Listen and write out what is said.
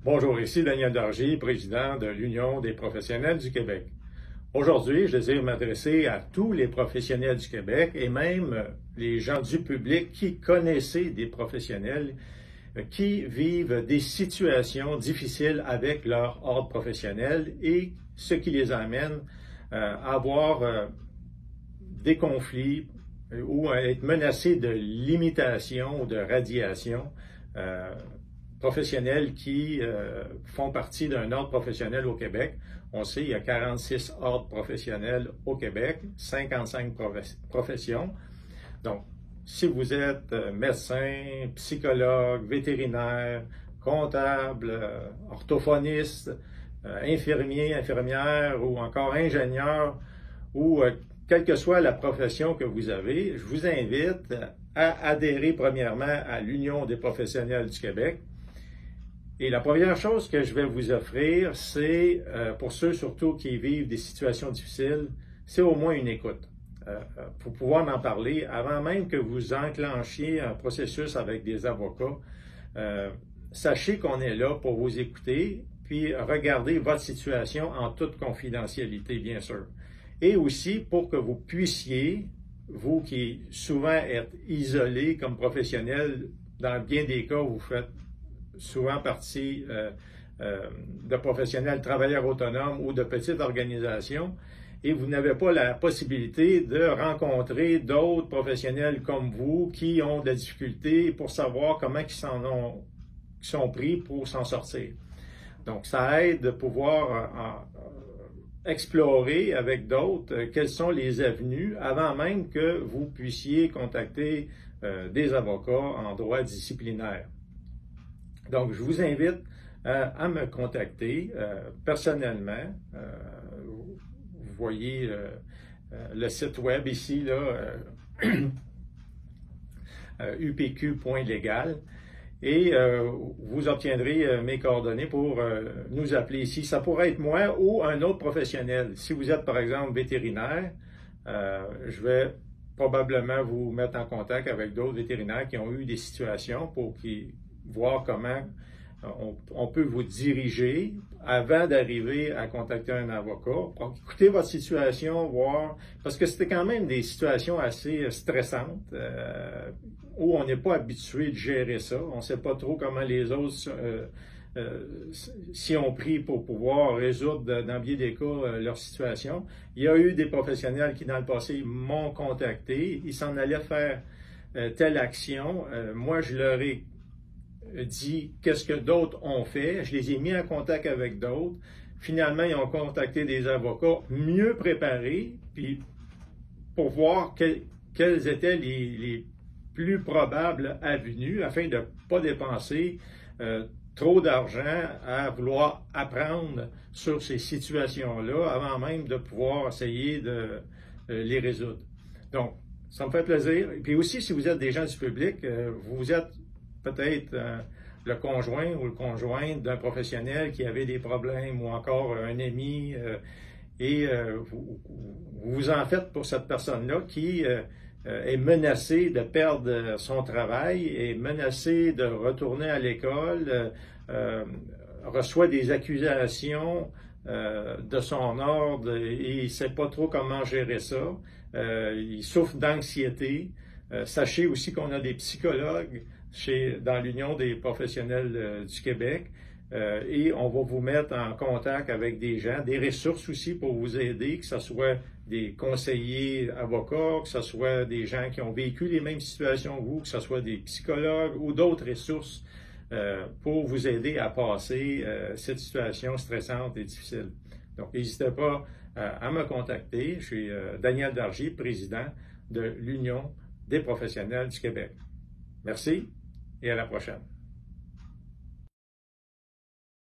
Bonjour, ici Daniel Dargy, président de l'Union des professionnels du Québec. Aujourd'hui, je désire m'adresser à tous les professionnels du Québec et même les gens du public qui connaissaient des professionnels qui vivent des situations difficiles avec leur ordre professionnel et ce qui les amène à avoir des conflits ou à être menacés de limitation ou de radiation professionnels qui font partie d'un ordre professionnel au Québec. On sait qu'il y a 46 ordres professionnels au Québec, 55 professions. Donc, si vous êtes médecin, psychologue, vétérinaire, comptable, orthophoniste, infirmier, infirmière ou encore ingénieur ou quelle que soit la profession que vous avez, je vous invite à adhérer premièrement à l'Union des professionnels du Québec. Et la première chose que je vais vous offrir, c'est, pour ceux surtout qui vivent des situations difficiles, c'est au moins une écoute. Pour pouvoir en parler, avant même que vous enclenchiez un processus avec des avocats, sachez qu'on est là pour vous écouter, puis regarder votre situation en toute confidentialité, bien sûr. Et aussi pour que vous puissiez, vous qui souvent êtes isolés comme professionnel, dans bien des cas, vous faites souvent partie de professionnels travailleurs autonomes ou de petites organisations, et vous n'avez pas la possibilité de rencontrer d'autres professionnels comme vous qui ont de la difficulté pour savoir comment ils sont pris pour s'en sortir. Donc, ça aide de pouvoir explorer avec d'autres quelles sont les avenues avant même que vous puissiez contacter des avocats en droit disciplinaire. Donc, je vous invite à me contacter personnellement. Vous voyez le site web ici, là, upq.legal, et vous obtiendrez mes coordonnées pour nous appeler ici. Ça pourrait être moi ou un autre professionnel. Si vous êtes, par exemple, vétérinaire, je vais probablement vous mettre en contact avec d'autres vétérinaires qui ont eu des situations pour voir comment on peut vous diriger avant d'arriver à contacter un avocat. Donc, écoutez votre situation, voir, parce que c'était quand même des situations assez stressantes où on n'est pas habitué de gérer ça. On ne sait pas trop comment les autres s'y ont pris pour pouvoir résoudre dans bien des cas leur situation. Il y a eu des professionnels qui, dans le passé, m'ont contacté. Ils s'en allaient faire telle action. Moi, je leur ai dit qu'est-ce que d'autres ont fait. Je les ai mis en contact avec d'autres. Finalement, ils ont contacté des avocats mieux préparés, puis pour voir quelles étaient les plus probables avenues afin de ne pas dépenser trop d'argent à vouloir apprendre sur ces situations-là avant même de pouvoir essayer de les résoudre. Donc, ça me fait plaisir. Et puis aussi, si vous êtes des gens du public, vous êtes peut-être le conjoint ou le conjointe d'un professionnel qui avait des problèmes ou encore un ami et vous en faites pour cette personne-là qui est menacée de perdre son travail, est menacée de retourner à l'école, reçoit des accusations de son ordre et il ne sait pas trop comment gérer ça. Il souffre d'anxiété. Sachez aussi qu'on a des psychologues dans l'Union des professionnels du Québec et on va vous mettre en contact avec des gens, des ressources aussi pour vous aider, que ce soit des conseillers avocats, que ce soit des gens qui ont vécu les mêmes situations que vous, que ce soit des psychologues ou d'autres ressources pour vous aider à passer cette situation stressante et difficile. Donc, n'hésitez pas à me contacter. Je suis Daniel Dargy, président de l'Union des professionnels du Québec. Merci et à la prochaine.